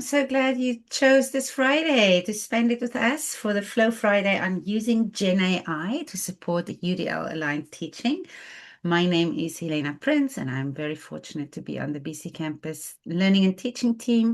I'm so glad you chose this Friday to spend it with us for the Flow Friday on using GenAI to support the UDL-aligned teaching. My name is Helena Prince, and I'm very fortunate to be on the BC Campus Learning and Teaching team.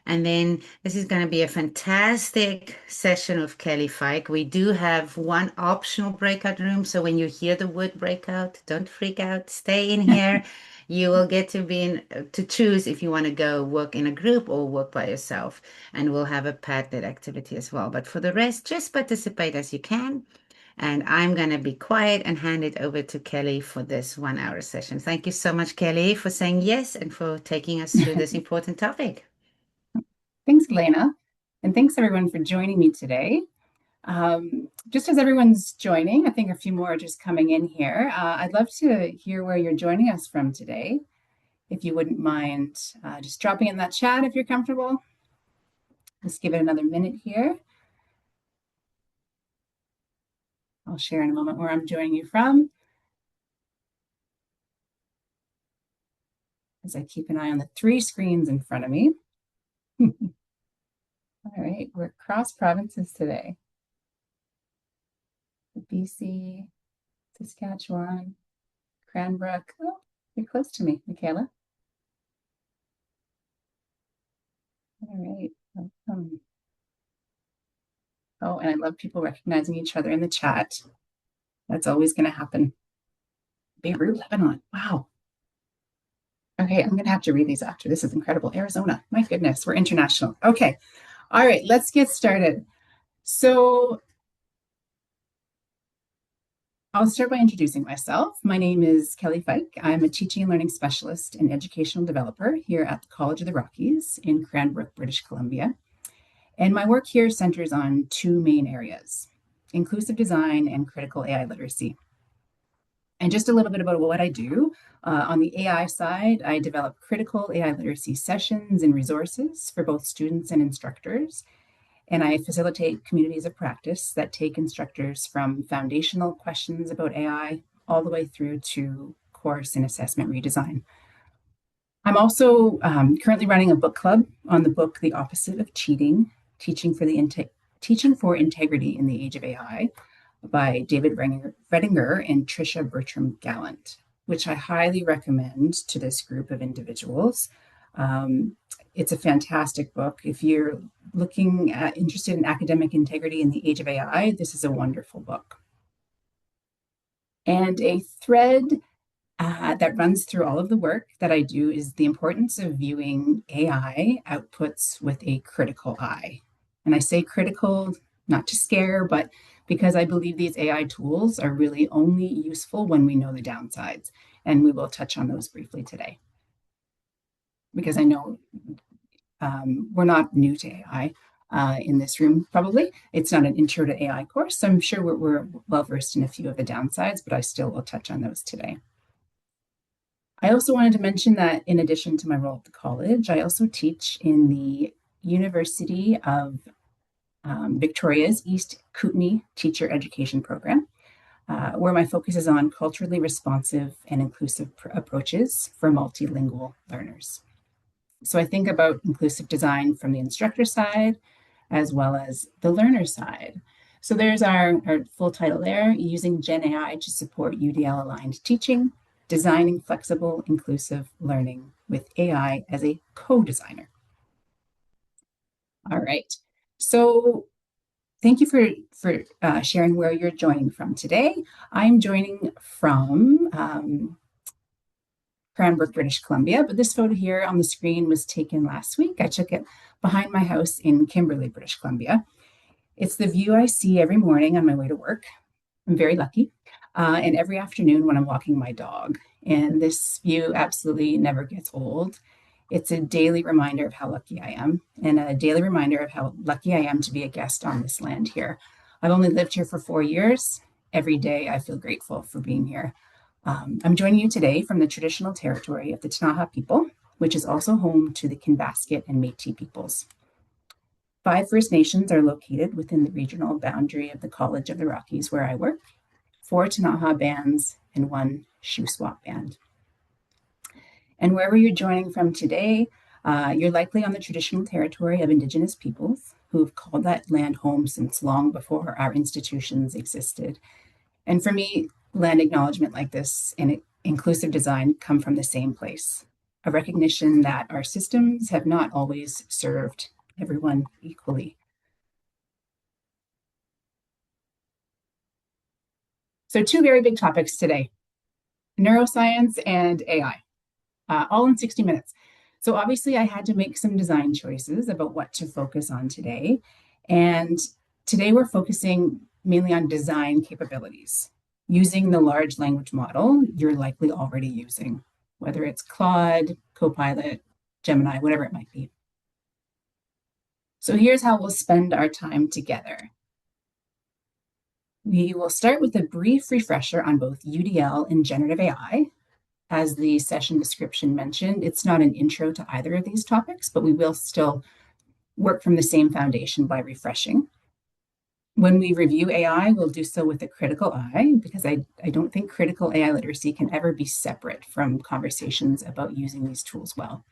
And then this is going to be a fantastic session with Kelly Fike. We do have one optional breakout room. So when you hear the word breakout, don't freak out. Stay in here. You will get to choose if you want to go work in a group or work by yourself. And we'll have a Padlet activity as well. But for the rest, just participate as you can. And I'm going to be quiet and hand it over to Kelly for this 1 hour session. Thank you so much, Kelly, for saying yes and for taking us through this important topic. Thanks, Elena, and thanks everyone for joining me today. Just as everyone's joining, I think a few more are just coming in here. I'd love to hear where you're joining us from today. If you wouldn't mind just dropping in that chat if you're comfortable. Let's give it another minute here. I'll share in a moment where I'm joining you from, as I keep an eye on the 3 screens in front of me. All right, we're across provinces today. BC, Saskatchewan, Cranbrook. Oh, you're close to me, Michaela. All right, welcome. Oh, and I love people recognizing each other in the chat. That's always going to happen. Beirut, Lebanon. Wow. Okay, I'm going to have to read these after. This is incredible. Arizona. My goodness, we're international. Okay. All right, let's get started. So I'll start by introducing myself. My name is Kelly Fike. I'm a teaching and learning specialist and educational developer here at the College of the Rockies in Cranbrook, British Columbia. And my work here centers on 2 main areas: inclusive design and critical AI literacy. And just a little bit about what I do. On the AI side, I develop critical AI literacy sessions and resources for both students and instructors. And I facilitate communities of practice that take instructors from foundational questions about AI all the way through to course and assessment redesign. I'm also currently running a book club on the book The Opposite of Cheating, Teaching for Integrity in the Age of AI by David Redinger and Tricia Bertram-Gallant, which I highly recommend to this group of individuals. It's a fantastic book. If you're interested in academic integrity in the age of AI, this is a wonderful book. And a thread that runs through all of the work that I do is the importance of viewing AI outputs with a critical eye. And I say critical, not to scare, but because I believe these AI tools are really only useful when we know the downsides. And we will touch on those briefly today. Because I know we're not new to AI in this room, probably. It's not an intro to AI course, so I'm sure we're well-versed in a few of the downsides, but I still will touch on those today. I also wanted to mention that in addition to my role at the college, I also teach in the University of Victoria's East Kootenay Teacher Education Program, where my focus is on culturally responsive and inclusive approaches for multilingual learners. So I think about inclusive design from the instructor side, as well as the learner side. So there's our full title there: using GenAI to support UDL-aligned teaching, designing flexible, inclusive learning with AI as a co-designer. All right, so thank you for sharing where you're joining from today. I'm joining from Cranbrook, British Columbia, but this photo here on the screen was taken last week. I took it behind my house in Kimberley, British Columbia. It's the view I see every morning on my way to work. I'm very lucky. And every afternoon when I'm walking my dog. And this view absolutely never gets old. It's a daily reminder of how lucky I am, and a daily reminder of how lucky I am to be a guest on this land here. I've only lived here for 4 years. Every day I feel grateful for being here. I'm joining you today from the traditional territory of the Ktunaxa people, which is also home to the Kinbasket and Métis peoples. 5 First Nations are located within the regional boundary of the College of the Rockies where I work, 4 Ktunaxa bands and 1 Shuswap band. And wherever you're joining from today, You're likely on the traditional territory of Indigenous peoples who've called that land home since long before our institutions existed. And for me, land acknowledgement like this and inclusive design come from the same place, a recognition that our systems have not always served everyone equally. So two very big topics today, neuroscience and AI, all in 60 minutes. So obviously I had to make some design choices about what to focus on today. And today we're focusing mainly on design capabilities, using the large language model you're likely already using, whether it's Claude, Copilot, Gemini, whatever it might be. So here's how we'll spend our time together. We will start with a brief refresher on both UDL and generative AI. As the session description mentioned, it's not an intro to either of these topics, but we will still work from the same foundation by refreshing. When we review AI, we'll do so with a critical eye, because I don't think critical AI literacy can ever be separate from conversations about using these tools well.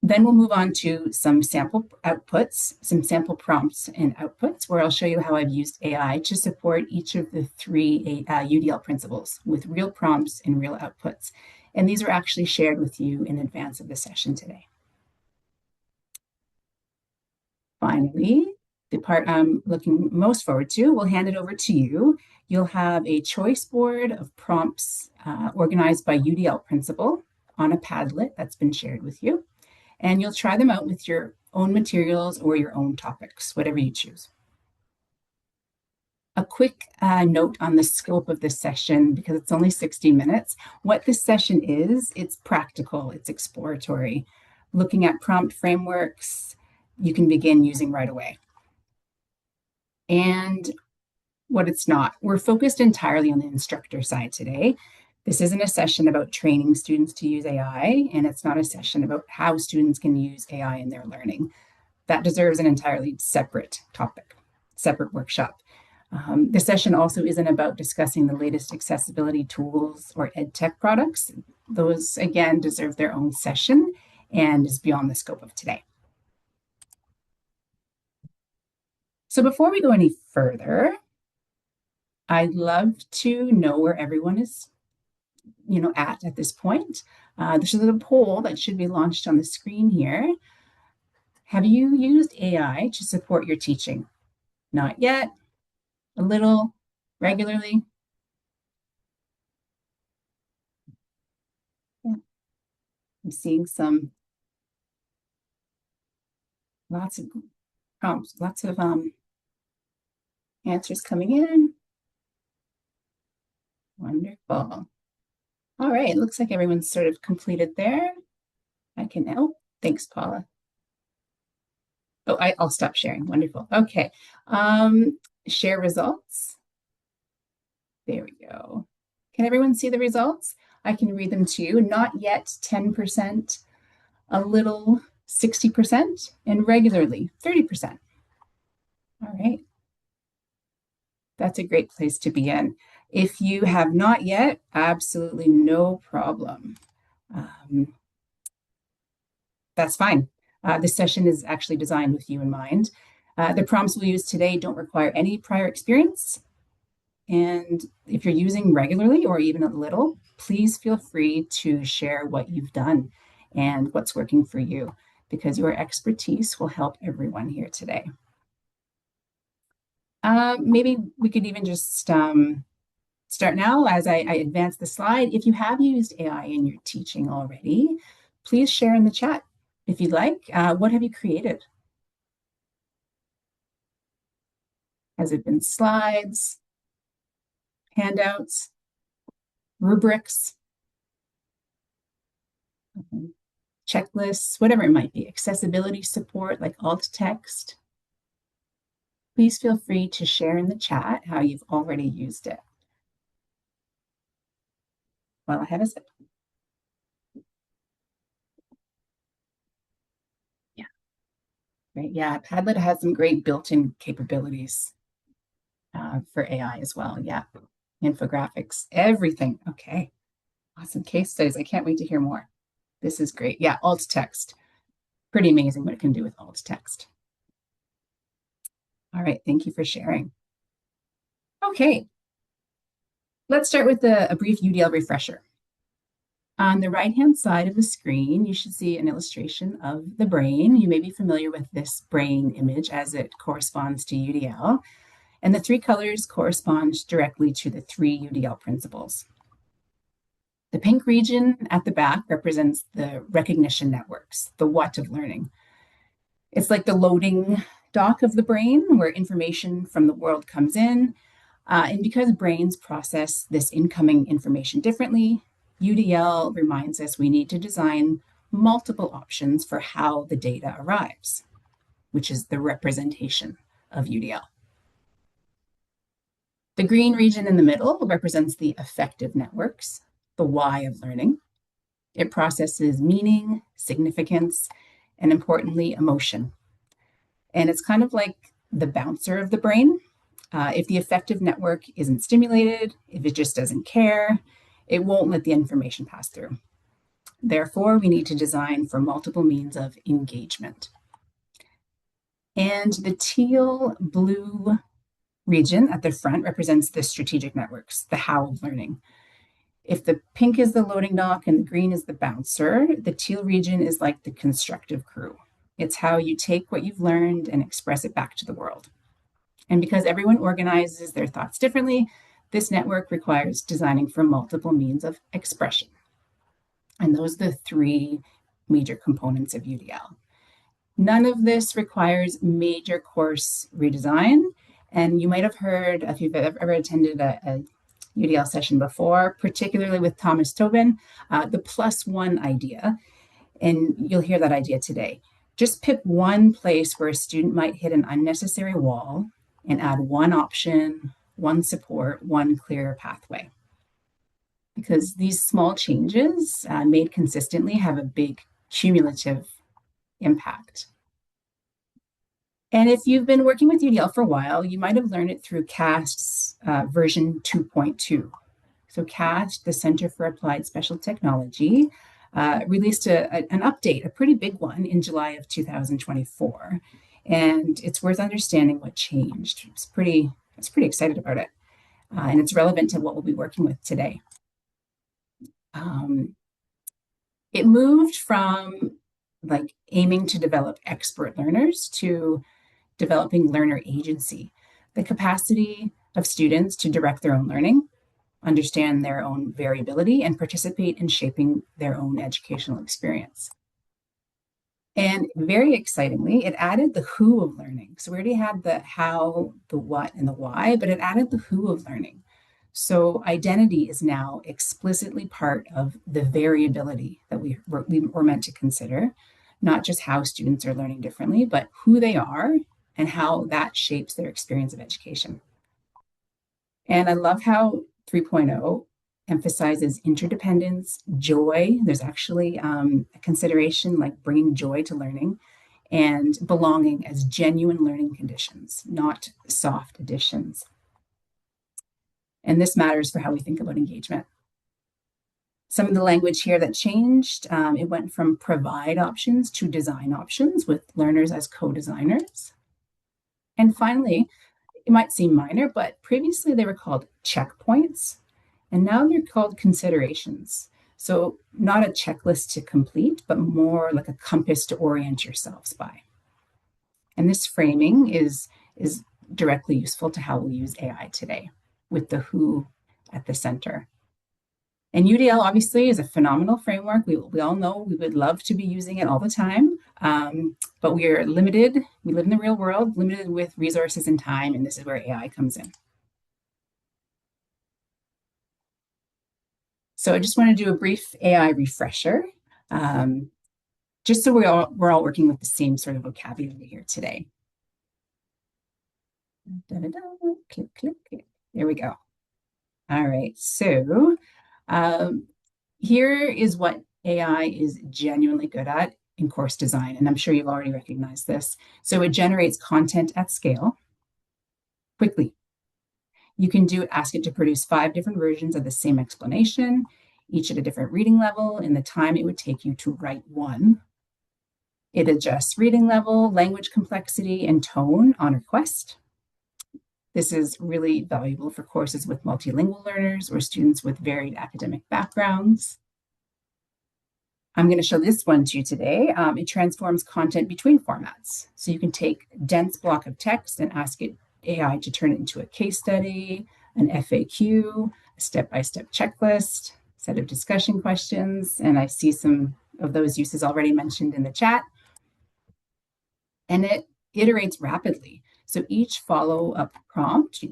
Then we'll move on to some sample outputs, some sample prompts and outputs, where I'll show you how I've used AI to support each of the three UDL principles with real prompts and real outputs. And these are actually shared with you in advance of the session today. Finally, the part I'm looking most forward to, we'll hand it over to you. You'll have a choice board of prompts organized by UDL principle on a Padlet that's been shared with you. And you'll try them out with your own materials or your own topics, whatever you choose. A quick note on the scope of this session, because it's only 60 minutes. What this session is, it's practical, it's exploratory. Looking at prompt frameworks you can begin using right away. And what it's not. We're focused entirely on the instructor side today. This isn't a session about training students to use AI, and it's not a session about how students can use AI in their learning. That deserves an entirely separate topic, separate workshop. The session also isn't about discussing the latest accessibility tools or ed tech products. Those, again, deserve their own session and is beyond the scope of today. So before we go any further, I'd love to know where everyone is at this point. This is a poll that should be launched on the screen here. Have you used AI to support your teaching? Not yet, a little, regularly? Yeah. I'm seeing lots of prompts, lots of answers coming in. Wonderful. All right, it looks like everyone's sort of completed there. I can help. Thanks, Paula. Oh, I'll stop sharing. Wonderful. Okay. Share results. There we go. Can everyone see the results? I can read them to you. Not yet, 10%, a little, 60%, and regularly, 30%. All right. That's a great place to be in. If you have not yet, absolutely no problem. That's fine. This session is actually designed with you in mind. The prompts we'll use today don't require any prior experience. And if you're using regularly or even a little, please feel free to share what you've done and what's working for you, because your expertise will help everyone here today. Maybe we could even just start now as I advance the slide. If you have used AI in your teaching already, please share in the chat if you'd like. What have you created? Has it been slides, handouts, rubrics, checklists, whatever it might be, accessibility support like alt text? Please feel free to share in the chat how you've already used it. While I have a sip. Yeah. Great. Yeah, Padlet has some great built-in capabilities for AI as well. Yeah. Infographics, everything. Okay. Awesome case studies. I can't wait to hear more. This is great. Yeah, alt text. Pretty amazing what it can do with alt text. All right, thank you for sharing. Okay, let's start with a brief UDL refresher. On the right-hand side of the screen, you should see an illustration of the brain. You may be familiar with this brain image as it corresponds to UDL. And the three colors correspond directly to the three UDL principles. The pink region at the back represents the recognition networks, the what of learning. It's like the loading dock of the brain where information from the world comes in. And because brains process this incoming information differently, UDL reminds us we need to design multiple options for how the data arrives, which is the representation of UDL. The green region in the middle represents the affective networks, the why of learning. It processes meaning, significance, and importantly, emotion. And it's kind of like the bouncer of the brain. If the affective network isn't stimulated, if it just doesn't care, it won't let the information pass through. Therefore, we need to design for multiple means of engagement. And the teal blue region at the front represents the strategic networks, the how of learning. If the pink is the loading dock and the green is the bouncer, the teal region is like the constructive crew. It's how you take what you've learned and express it back to the world. And because everyone organizes their thoughts differently, this network requires designing for multiple means of expression. And those are the three major components of UDL. None of this requires major course redesign. And you might have heard, if you've ever attended a UDL session before, particularly with Thomas Tobin, the +1 idea. And you'll hear that idea today. Just pick one place where a student might hit an unnecessary wall and add one option, one support, one clear pathway. Because these small changes made consistently have a big cumulative impact. And if you've been working with UDL for a while, you might have learned it through CAST's version 2.2. So CAST, the Center for Applied Special Technology, released an update, a pretty big one, in July of 2024. And it's worth understanding what changed. I was pretty excited about it. And it's relevant to what we'll be working with today. It moved from like aiming to develop expert learners to developing learner agency, the capacity of students to direct their own learning, understand their own variability, and participate in shaping their own educational experience. And very excitingly, it added the who of learning. So we already had the how, the what, and the why, but it added the who of learning. So identity is now explicitly part of the variability that we were meant to consider, not just how students are learning differently, but who they are and how that shapes their experience of education. And I love how 3.0 emphasizes interdependence, joy. There's actually a consideration like bringing joy to learning, and belonging as genuine learning conditions, not soft additions. And this matters for how we think about engagement. Some of the language here that changed, it went from provide options to design options with learners as co-designers. And finally, it might seem minor, but previously they were called checkpoints, and now they're called considerations. So not a checklist to complete, but more like a compass to orient yourselves by. And this framing is directly useful to how we'll use AI today, with the who at the center. And UDL obviously is a phenomenal framework. We all know we would love to be using it all the time, but we are limited. We live in the real world, limited with resources and time, and this is where AI comes in. So I just want to do a brief AI refresher, just so we're all working with the same sort of vocabulary here today. Click, click, click. There we go. All right, so here is what AI is genuinely good at in course design, and I'm sure you've already recognized this. So it generates content at scale quickly. You can ask it to produce 5 different versions of the same explanation. each at a different reading level in the time it would take you to write one. It adjusts reading level, language complexity, and tone on request. This is really valuable for courses with multilingual learners or students with varied academic backgrounds. I'm going to show this one to you today. It transforms content between formats. So you can take a dense block of text and ask it AI to turn it into a case study, an FAQ, a step-by-step checklist, set of discussion questions, and I see some of those uses already mentioned in the chat. And it iterates rapidly. So each follow-up prompt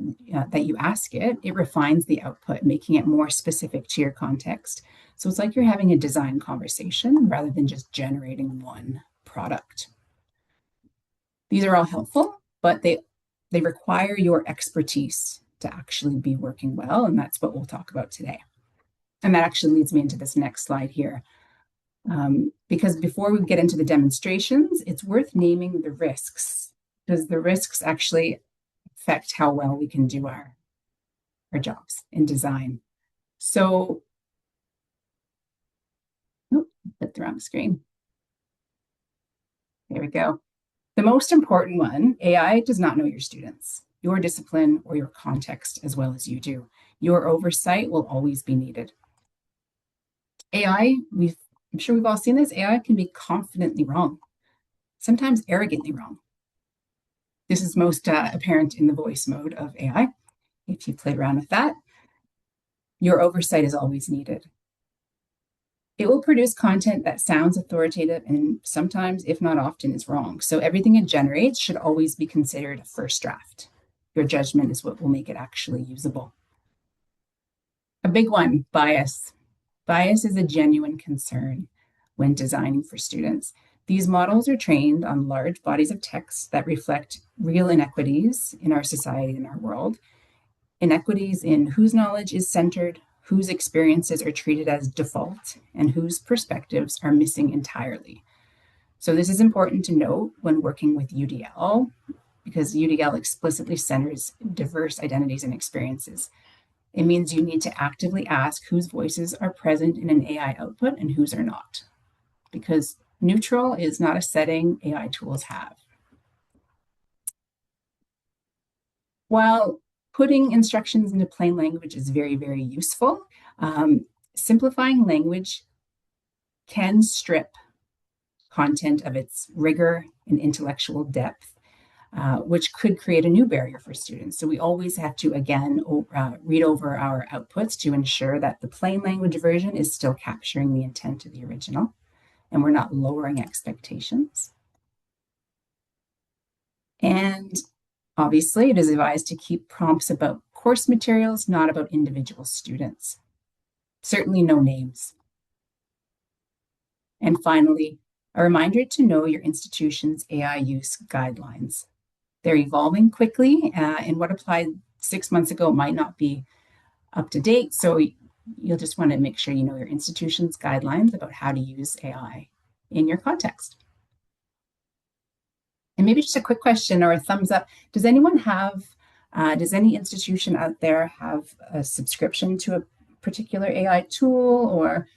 that you ask it, it refines the output, making it more specific to your context. So it's like you're having a design conversation rather than just generating one product. These are all helpful, but they require your expertise to actually be working well, and that's what we'll talk about today. And that actually leads me into this next slide here. Because before we get into the demonstrations, it's worth naming the risks, because the risks actually affect how well we can do our jobs in design. So, put the wrong screen. There we go. The most important one, AI does not know your students, your discipline, or your context as well as you do. Your oversight will always be needed. AI, I'm sure we've all seen this, AI can be confidently wrong, sometimes arrogantly wrong. This is most apparent in the voice mode of AI. If you played around with that, your oversight is always needed. It will produce content that sounds authoritative and sometimes, if not often, is wrong. So everything it generates should always be considered a first draft. Your judgment is what will make it actually usable. A big one, bias. Bias is a genuine concern when designing for students. These models are trained on large bodies of text that reflect real inequities in our society and our world. Inequities in whose knowledge is centered, whose experiences are treated as default, and whose perspectives are missing entirely. So this is important to note when working with UDL, because UDL explicitly centers diverse identities and experiences. It means you need to actively ask whose voices are present in an AI output and whose are not, because neutral is not a setting AI tools have. While putting instructions into plain language is very, very useful, simplifying language can strip content of its rigor and intellectual depth, which could create a new barrier for students. So we always have to, again, read over our outputs to ensure that the plain language version is still capturing the intent of the original, and we're not lowering expectations. And obviously, it is advised to keep prompts about course materials, not about individual students. Certainly no names. And finally, a reminder to know your institution's AI use guidelines. They're evolving quickly, and what applied 6 months ago might not be up to date. So you'll just want to make sure you know your institution's guidelines about how to use AI in your context. And maybe just a quick question or a thumbs up. Does anyone have, does any institution out there have a subscription to a particular AI tool, or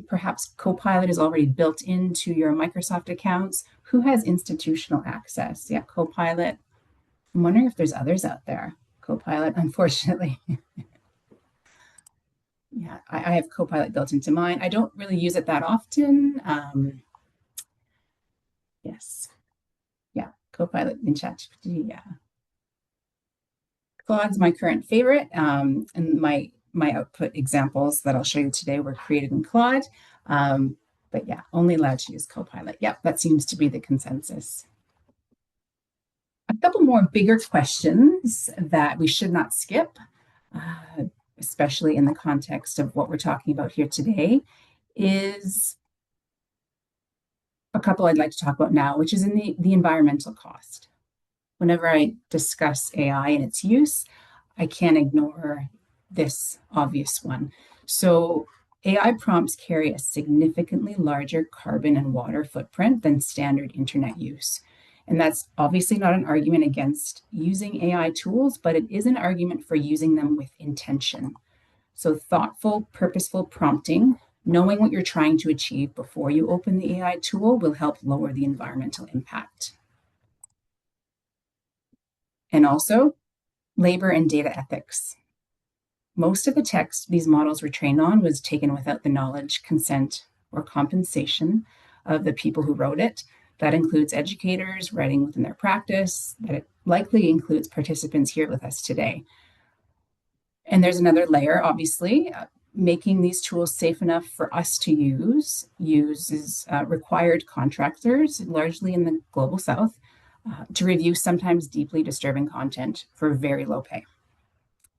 perhaps Copilot is already built into your Microsoft accounts? Who has institutional access? Yeah, Copilot. I'm wondering if there's others out there. Copilot, unfortunately. Yeah, I have Copilot built into mine. I don't really use it that often. Yes. Yeah, Copilot in ChatGPT, yeah. Claude's my current favorite, and my output examples that I'll show you today were created in Claude. But yeah, only allowed to use Copilot. Yep, that seems to be the consensus. A couple more bigger questions that we should not skip, especially in the context of what we're talking about here today, is a couple I'd like to talk about now, which is in the environmental cost. Whenever I discuss AI and its use, I can't ignore this obvious one. So AI prompts carry a significantly larger carbon and water footprint than standard internet use. And that's obviously not an argument against using AI tools, but it is an argument for using them with intention. So thoughtful, purposeful prompting, knowing what you're trying to achieve before you open the AI tool will help lower the environmental impact. And also, labor and data ethics. Most of the text these models were trained on was taken without the knowledge, consent, or compensation of the people who wrote it. That includes educators writing within their practice, that it likely includes participants here with us today. And there's another layer, obviously, making these tools safe enough for us to use uses required contractors, largely in the global south, to review sometimes deeply disturbing content for very low pay.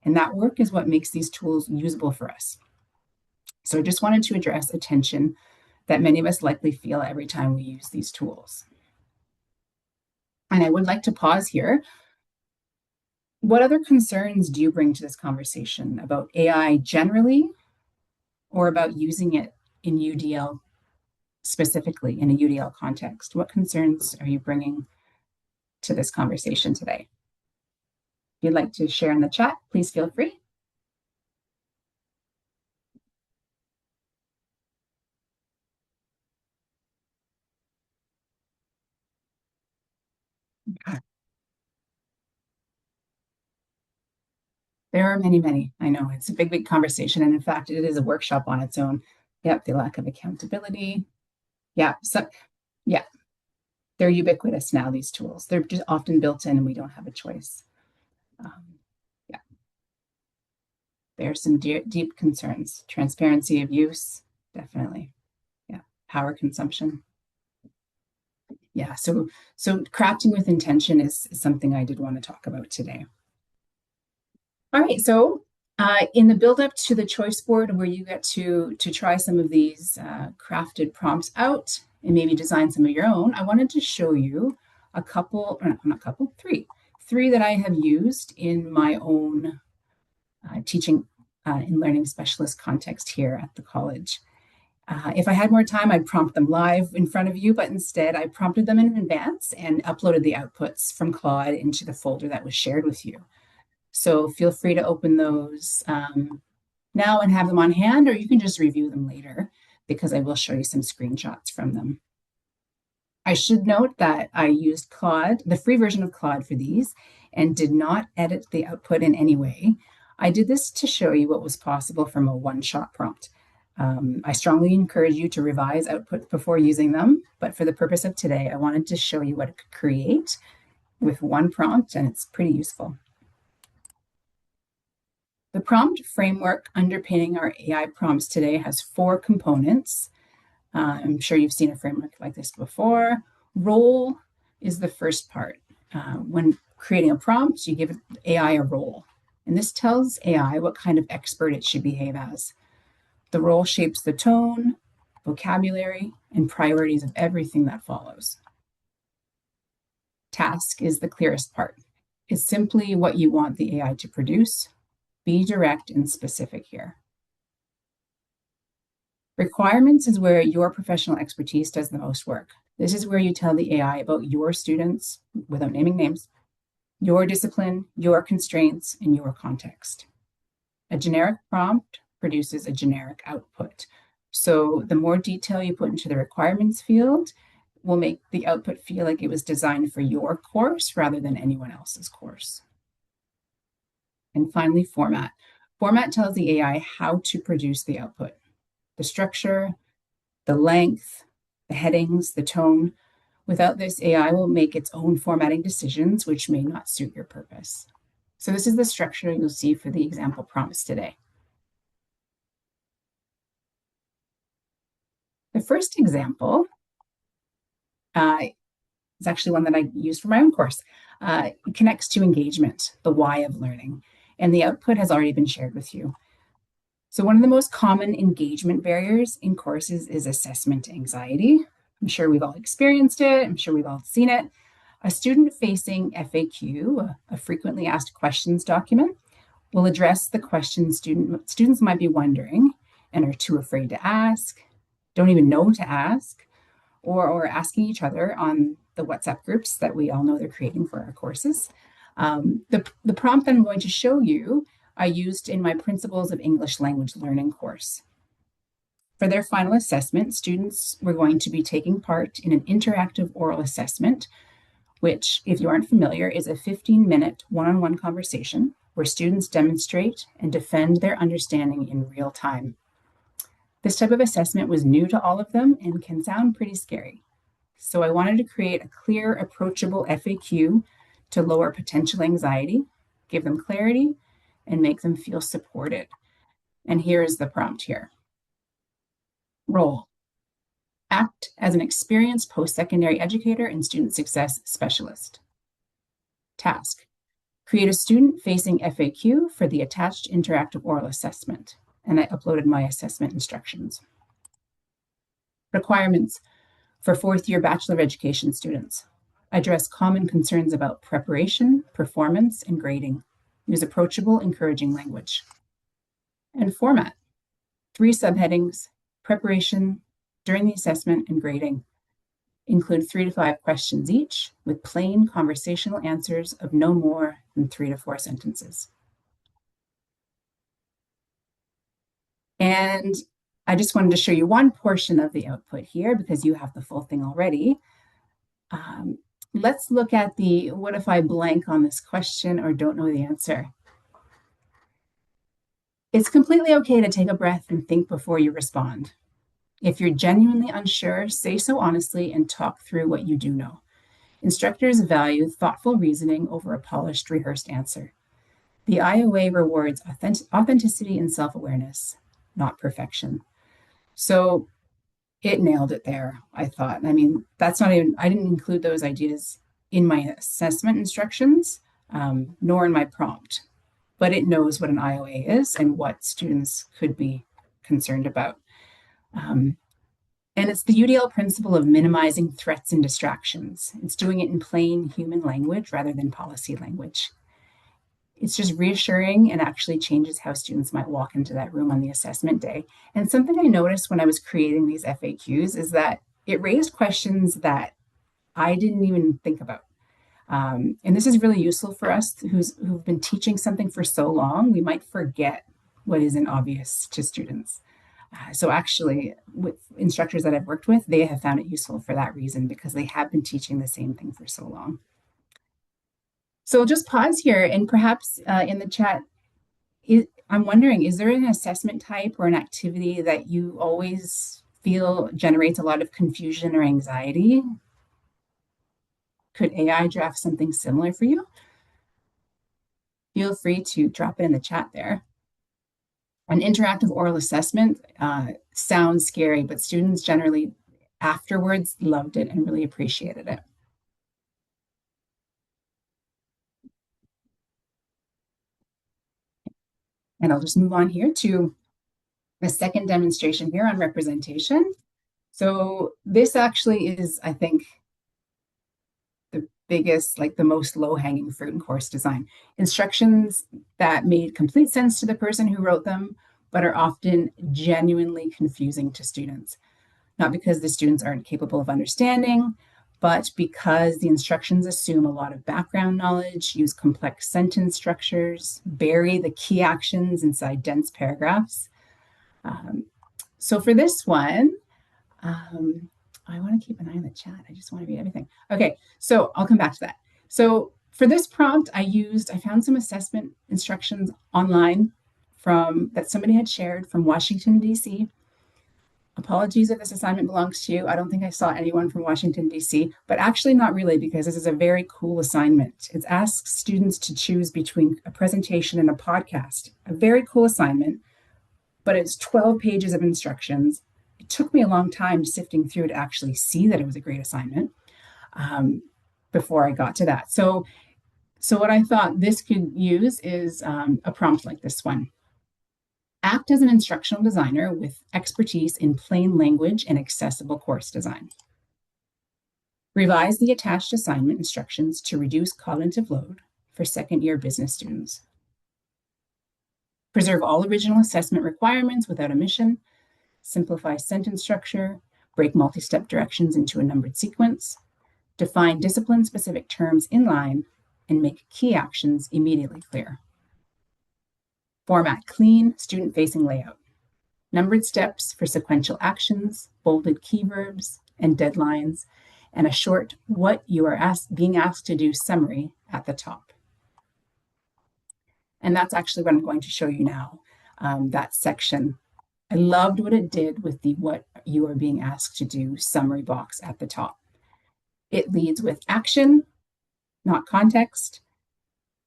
And that work is what makes these tools usable for us. So I just wanted to address a tension that many of us likely feel every time we use these tools. And I would like to pause here. What other concerns do you bring to this conversation about AI generally, or about using it in UDL specifically, in a UDL context? What concerns are you bringing to this conversation today? If you'd like to share in the chat, please feel free. There are many, many. I know it's a big, big conversation. And in fact, it is a workshop on its own. Yep, the lack of accountability. Yeah, so yeah, they're ubiquitous now, these tools. They're just often built in and we don't have a choice. Yeah, there are some deep concerns. Transparency of use, definitely. Yeah, power consumption. Yeah, so crafting with intention is something I did want to talk about today. All right, so in the build up to the choice board where you get to try some of these crafted prompts out and maybe design some of your own, I wanted to show you a couple, or not a couple, three that I have used in my own teaching and learning specialist context here at the college. If I had more time, I'd prompt them live in front of you, but instead I prompted them in advance and uploaded the outputs from Claude into the folder that was shared with you. So feel free to open those now and have them on hand, or you can just review them later because I will show you some screenshots from them. I should note that I used Claude, the free version of Claude for these, and did not edit the output in any way. I did this to show you what was possible from a one-shot prompt. I strongly encourage you to revise outputs before using them, but for the purpose of today, I wanted to show you what it could create with one prompt, and it's pretty useful. The prompt framework underpinning our AI prompts today has 4 components. I'm sure you've seen a framework like this before. Role is the first part. When creating a prompt, you give AI a role, and this tells AI what kind of expert it should behave as. The role shapes the tone, vocabulary, and priorities of everything that follows. Task is the clearest part. It's simply what you want the AI to produce. Be direct and specific here. Requirements is where your professional expertise does the most work. This is where you tell the AI about your students, without naming names, your discipline, your constraints, and your context. A generic prompt produces a generic output. So the more detail you put into the requirements field will make the output feel like it was designed for your course rather than anyone else's course. And finally, format. Format tells the AI how to produce the output. The structure, the length, the headings, the tone. Without this, AI will make its own formatting decisions, which may not suit your purpose. So this is the structure you'll see for the example prompts today. The first example is actually one that I used for my own course. It connects to engagement, the why of learning, and the output has already been shared with you. So one of the most common engagement barriers in courses is assessment anxiety. I'm sure we've all experienced it. I'm sure we've all seen it. A student-facing FAQ, a frequently asked questions document, will address the questions students might be wondering and are too afraid to ask, don't even know to ask, or asking each other on the WhatsApp groups that we all know they're creating for our courses. The prompt that I'm going to show you I used in my Principles of English Language Learning course. For their final assessment, students were going to be taking part in an interactive oral assessment, which, if you aren't familiar, is a 15-minute one-on-one conversation where students demonstrate and defend their understanding in real time. This type of assessment was new to all of them and can sound pretty scary. So I wanted to create a clear, approachable FAQ to lower potential anxiety, give them clarity, and make them feel supported. And here is the prompt here. Role: act as an experienced post-secondary educator and student success specialist. Task: create a student-facing FAQ for the attached interactive oral assessment. And I uploaded my assessment instructions. Requirements for fourth-year Bachelor of Education students: address common concerns about preparation, performance, and grading. Use approachable, encouraging language. And format: 3 subheadings: preparation, during the assessment, and grading. Include 3 to 5 questions each with plain conversational answers of no more than 3 to 4 sentences. And I just wanted to show you one portion of the output here because you have the full thing already. Let's look at the what if I blank on this question or don't know the answer. It's completely okay to take a breath and think before you respond. If you're genuinely unsure, say so honestly and talk through what you do know. Instructors value thoughtful reasoning over a polished, rehearsed answer. The IOA rewards authenticity and self-awareness, not perfection. So it nailed it there, I thought. I mean, that's not even, I didn't include those ideas in my assessment instructions, nor in my prompt, but it knows what an IOA is and what students could be concerned about. And it's the UDL principle of minimizing threats and distractions. It's doing it in plain human language rather than policy language. It's just reassuring and actually changes how students might walk into that room on the assessment day. And something I noticed when I was creating these FAQs is that it raised questions that I didn't even think about. And this is really useful for us who've been teaching something for so long. We might forget what isn't obvious to students. So actually, with instructors that I've worked with, they have found it useful for that reason because they have been teaching the same thing for so long. So I'll just pause here and perhaps in the chat, I'm wondering, is there an assessment type or an activity that you always feel generates a lot of confusion or anxiety? Could AI draft something similar for you? Feel free to drop it in the chat there. An interactive oral assessment sounds scary, but students generally afterwards loved it and really appreciated it. And I'll just move on here to the second demonstration here on representation. So this actually is, I think, the biggest, like the most low-hanging fruit in course design. Instructions that made complete sense to the person who wrote them, but are often genuinely confusing to students. Not because the students aren't capable of understanding, but because the instructions assume a lot of background knowledge, use complex sentence structures, bury the key actions inside dense paragraphs. So for this one, I want to keep an eye on the chat. I just want to read everything. Okay, so I'll come back to that. So for this prompt, I found some assessment instructions online that somebody had shared from Washington, D.C. Apologies if this assignment belongs to you. I don't think I saw anyone from Washington, D.C., but actually not really, because this is a very cool assignment. It asks students to choose between a presentation and a podcast. A very cool assignment, but it's 12 pages of instructions. It took me a long time sifting through to actually see that it was a great assignment before I got to that. So what I thought this could use is a prompt like this one. Act as an instructional designer with expertise in plain language and accessible course design. Revise the attached assignment instructions to reduce cognitive load for second-year business students. Preserve all original assessment requirements without omission. Simplify sentence structure. Break multi-step directions into a numbered sequence. Define discipline-specific terms in line and make key actions immediately clear. Format clean, student-facing layout. Numbered steps for sequential actions, bolded keyverbs and deadlines, and a short what you are being asked to do summary at the top. And that's actually what I'm going to show you now, that section. I loved what it did with the what you are being asked to do summary box at the top. It leads with action, not context.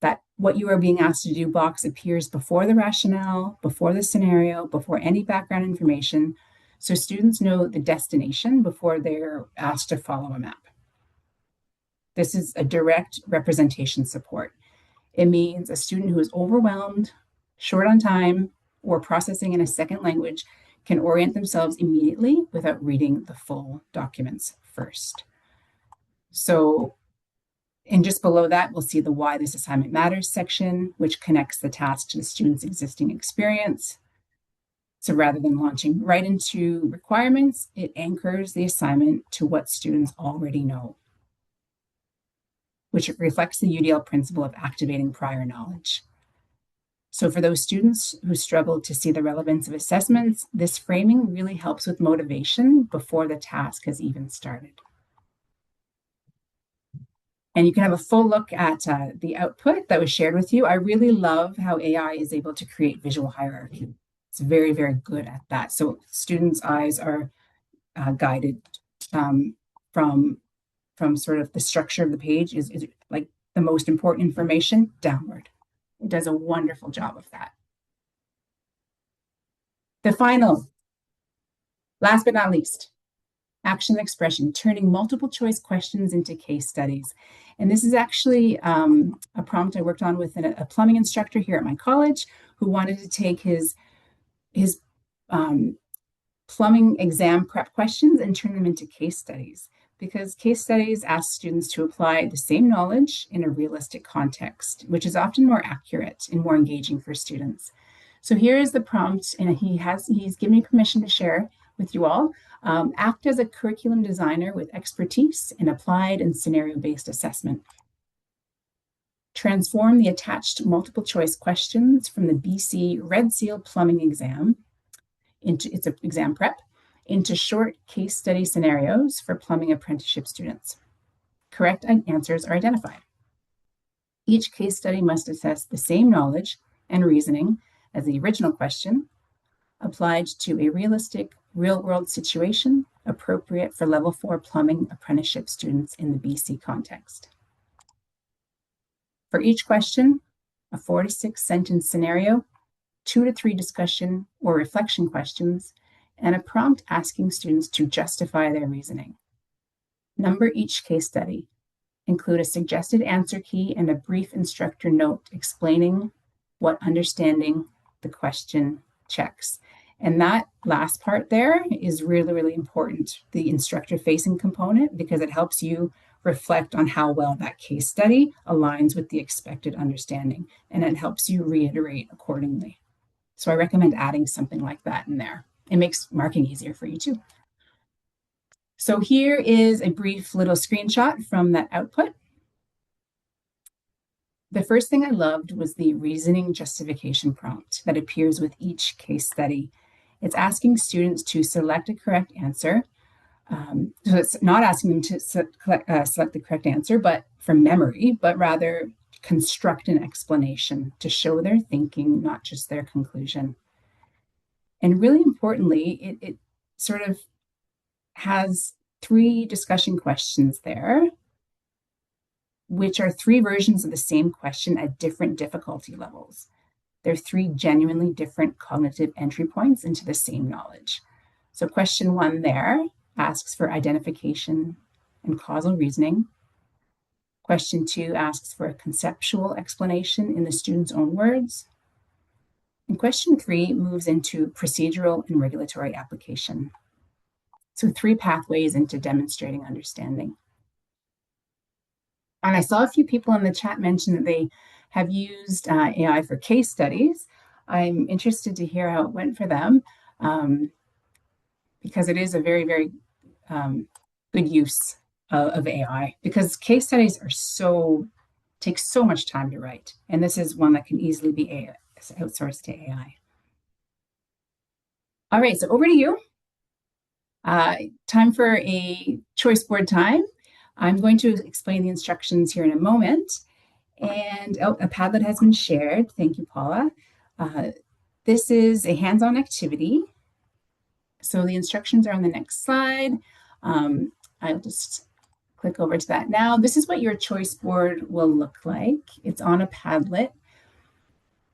That what you are being asked to do box appears before the rationale, before the scenario, before any background information, so students know the destination before they're asked to follow a map. This is a direct representation support. It means a student who is overwhelmed, short on time, or processing in a second language can orient themselves immediately without reading the full documents first. So, and just below that, we'll see the why this assignment matters section, which connects the task to the student's existing experience. So rather than launching right into requirements, it anchors the assignment to what students already know, which reflects the UDL principle of activating prior knowledge. So for those students who struggle to see the relevance of assessments, this framing really helps with motivation before the task has even started. And you can have a full look at the output that was shared with you. I really love how AI is able to create visual hierarchy. It's very, very good at that. So students' eyes are guided from sort of the structure of the page is like the most important information downward. It does a wonderful job of that. The final, last but not least, action expression, turning multiple choice questions into case studies. And this is actually a prompt I worked on with a plumbing instructor here at my college who wanted to take his plumbing exam prep questions and turn them into case studies, because case studies ask students to apply the same knowledge in a realistic context, which is often more accurate and more engaging for students. So here is the prompt, and he's given me permission to share with you all. Act as a curriculum designer with expertise in applied and scenario-based assessment. Transform the attached multiple choice questions from the BC Red Seal plumbing exam it's an exam prep into short case study scenarios for plumbing apprenticeship students. Correct answers are identified. Each case study must assess the same knowledge and reasoning as the original question, applied to a realistic real-world situation appropriate for level 4 plumbing apprenticeship students in the BC context. For each question, a 4 to 6 sentence scenario, 2 to 3 discussion or reflection questions, and a prompt asking students to justify their reasoning. Number each case study. Include a suggested answer key and a brief instructor note explaining what understanding the question checks. And that last part there is really, really important, the instructor-facing component, because it helps you reflect on how well that case study aligns with the expected understanding, and it helps you reiterate accordingly. So I recommend adding something like that in there. It makes marking easier for you too. So here is a brief little screenshot from that output. The first thing I loved was the reasoning justification prompt that appears with each case study. It's asking students to select a correct answer. So it's not asking them to select the correct answer, but from memory, but rather construct an explanation to show their thinking, not just their conclusion. And really importantly, it sort of has 3 discussion questions there, which are 3 versions of the same question at different difficulty levels. They're 3 genuinely different cognitive entry points into the same knowledge. So question 1 there asks for identification and causal reasoning. Question 2 asks for a conceptual explanation in the student's own words. And question 3 moves into procedural and regulatory application. So 3 pathways into demonstrating understanding. And I saw a few people in the chat mention that they have used AI for case studies. I'm interested to hear how it went for them, because it is a very, very good use of AI, because case studies are take so much time to write. And this is one that can easily be outsourced to AI. All right, so over to you. Time for a choice board time. I'm going to explain the instructions here in a moment. And a Padlet has been shared. Thank you, Paula. This is a hands-on activity. So the instructions are on the next slide. I'll just click over to that now. This is what your choice board will look like. It's on a Padlet.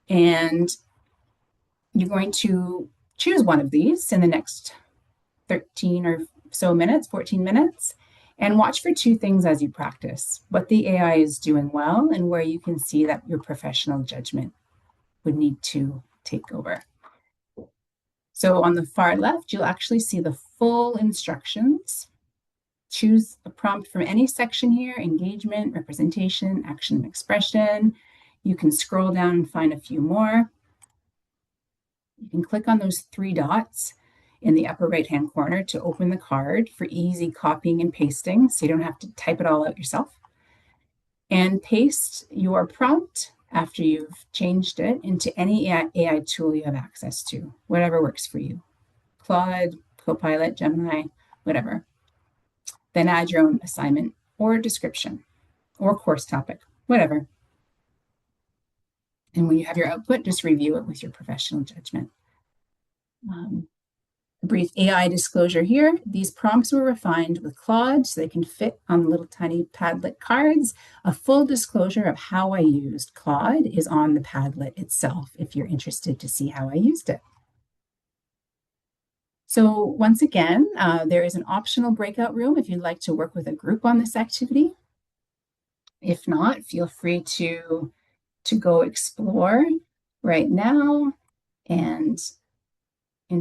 And you're going to choose one of these in the next 13 or so minutes, 14 minutes, and watch for two things as you practice: what the AI is doing well and where you can see that your professional judgment would need to take over. So on the far left, you'll actually see the full instructions. Choose a prompt from any section here: engagement, representation, action, and expression. You can scroll down and find a few more. You can click on those three dots in the upper right-hand corner to open the card for easy copying and pasting, so you don't have to type it all out yourself. And paste your prompt after you've changed it into any AI tool you have access to, whatever works for you. Claude, Copilot, Gemini, whatever. Then add your own assignment or description or course topic, whatever. And when you have your output, just review it with your professional judgment. A brief AI disclosure here. These prompts were refined with Claude so they can fit on little tiny Padlet cards. A full disclosure of how I used Claude is on the Padlet itself if you're interested to see how I used it. So once again, there is an optional breakout room if you'd like to work with a group on this activity. If not, feel free to go explore right now and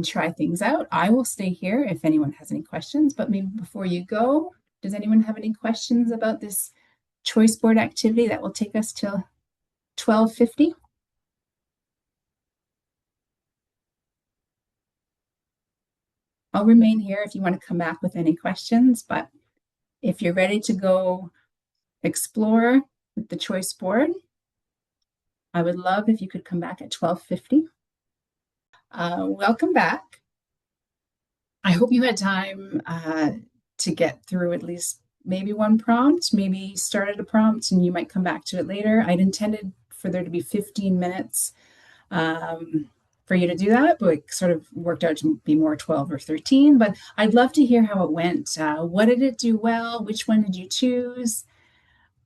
try things out. I will stay here if anyone has any questions, but maybe before you go, does anyone have any questions about this choice board activity that will take us till 12:50? I'll remain here if you want to come back with any questions, but if you're ready to go explore with the choice board, I would love if you could come back at 12:50. Welcome back. I hope you had time to get through at least maybe one prompt, maybe started a prompt and you might come back to it later. I'd intended for there to be 15 minutes for you to do that, but it sort of worked out to be more 12 or 13. But I'd love to hear how it went. What did it do well? Which one did you choose?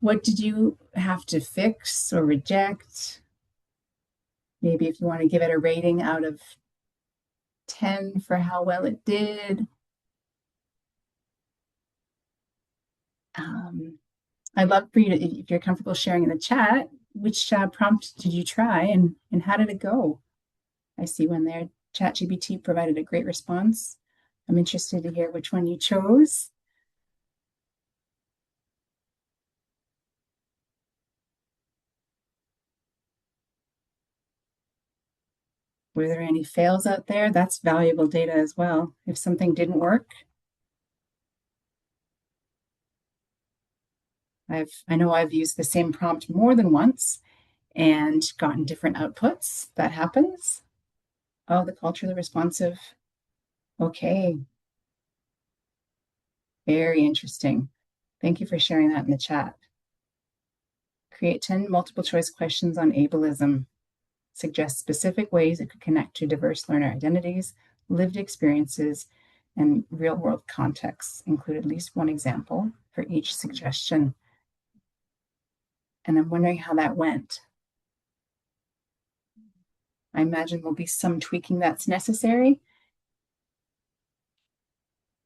What did you have to fix or reject? Maybe if you want to give it a rating out of 10 for how well it did. I'd love for you to, if you're comfortable sharing in the chat, which prompt did you try and how did it go? I see one there. ChatGPT provided a great response. I'm interested to hear which one you chose. Were there any fails out there? That's valuable data as well. If something didn't work, I know I've used the same prompt more than once and gotten different outputs. That happens. Oh, the culturally responsive. Okay. Very interesting. Thank you for sharing that in the chat. Create 10 multiple choice questions on ableism. Suggest specific ways it could connect to diverse learner identities, lived experiences, and real-world contexts. Include at least one example for each suggestion. And I'm wondering how that went. I imagine there'll be some tweaking that's necessary.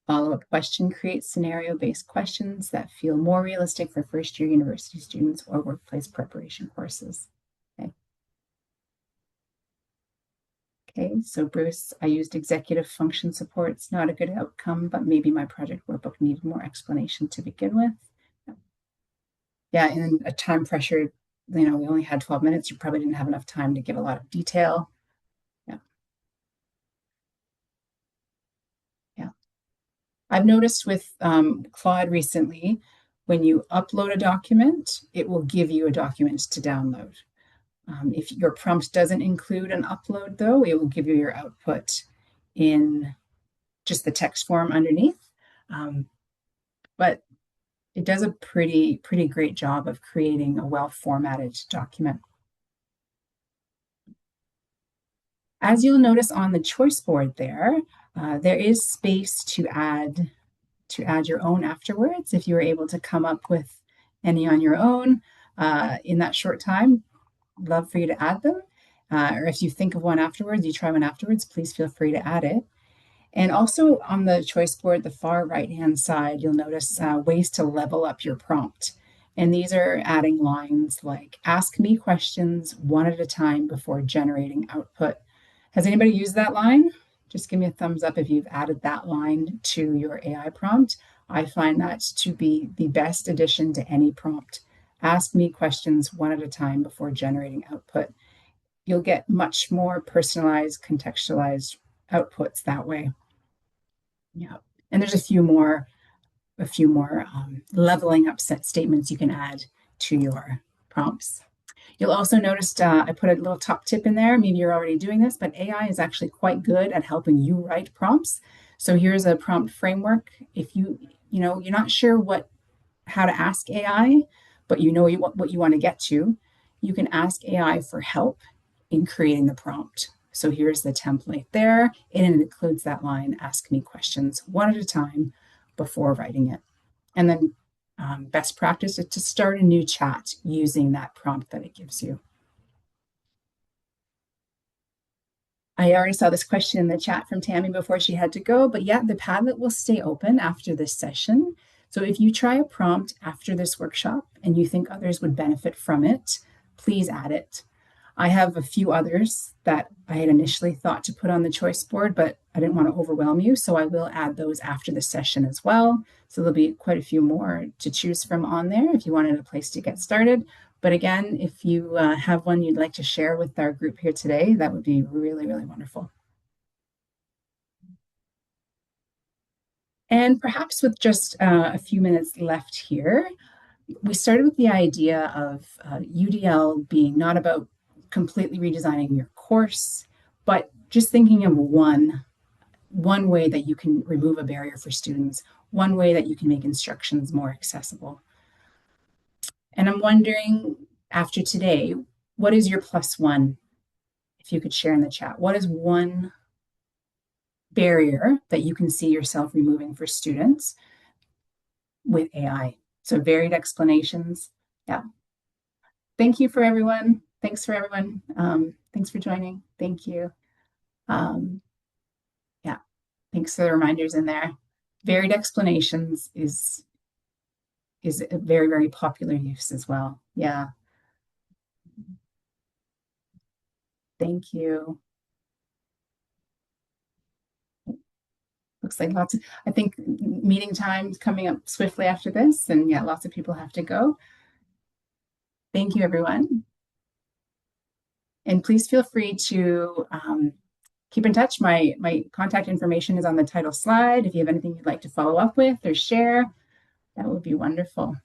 Follow-up question: create scenario-based questions that feel more realistic for first-year university students or workplace preparation courses. Okay, so Bruce, I used executive function support. It's not a good outcome, but maybe my project workbook needed more explanation to begin with. Yeah, and a time pressure, we only had 12 minutes. You probably didn't have enough time to give a lot of detail. Yeah. I've noticed with Claude recently, when you upload a document, it will give you a document to download. If your prompt doesn't include an upload, though, it will give you your output in just the text form underneath. But it does a pretty great job of creating a well-formatted document. As you'll notice on the choice board there, there is space to add your own afterwards. If you were able to come up with any on your own in that short time, love for you to add them. Or if you think of one afterwards, you try one afterwards, please feel free to add it. And also on the choice board, the far right-hand side, you'll notice ways to level up your prompt. And these are adding lines like, ask me questions one at a time before generating output. Has anybody used that line? Just give me a thumbs up if you've added that line to your AI prompt. I find that to be the best addition to any prompt. Ask me questions one at a time before generating output. You'll get much more personalized, contextualized outputs that way. Yeah, and there's a few more leveling up set statements you can add to your prompts. You'll also notice I put a little top tip in there. Maybe you're already doing this, but AI is actually quite good at helping you write prompts. So here's a prompt framework. If you're not sure how to ask AI, but you know what you want to get to, you can ask AI for help in creating the prompt. So here's the template there, and it includes that line, ask me questions one at a time before writing it. And then best practice is to start a new chat using that prompt that it gives you. I already saw this question in the chat from Tammy before she had to go, but yeah, the Padlet will stay open after this session. So if you try a prompt after this workshop and you think others would benefit from it, please add it. I have a few others that I had initially thought to put on the choice board, but I didn't want to overwhelm you, so I will add those after the session as well. So there'll be quite a few more to choose from on there if you wanted a place to get started. But again, if you have one you'd like to share with our group here today, that would be really, really wonderful. And perhaps with just a few minutes left here, we started with the idea of UDL being not about completely redesigning your course, but just thinking of one way that you can remove a barrier for students, one way that you can make instructions more accessible. And I'm wondering, after today, what is your +1? If you could share in the chat, what is one barrier that you can see yourself removing for students with AI? So varied explanations. Yeah. Thank you for everyone. Thanks for everyone. Thanks for joining. Thank you. Yeah, thanks for the reminders in there. Varied explanations is a very, very popular use as well. Yeah. Thank you. Looks like I think meeting time's coming up swiftly after this, and yeah, lots of people have to go. Thank you, everyone. And please feel free to keep in touch. My contact information is on the title slide. If you have anything you'd like to follow up with or share, that would be wonderful.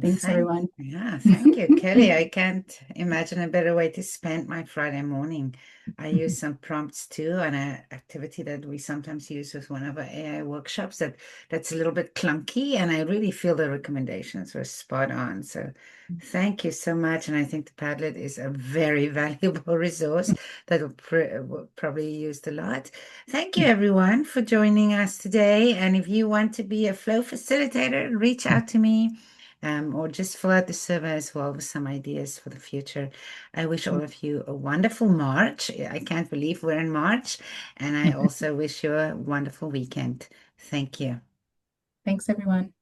Thanks, everyone. Yeah, thank you, Kelly. I can't imagine a better way to spend my Friday morning. I use some prompts too, and an activity that we sometimes use with one of our AI workshops that's a little bit clunky, and I really feel the recommendations were spot on. So thank you so much. And I think the Padlet is a very valuable resource that will probably used a lot. Thank you, everyone, for joining us today. And if you want to be a flow facilitator, reach out to me. Or just fill out the survey as well with some ideas for the future. I wish all of you a wonderful March. I can't believe we're in March. And I also wish you a wonderful weekend. Thank you. Thanks, everyone.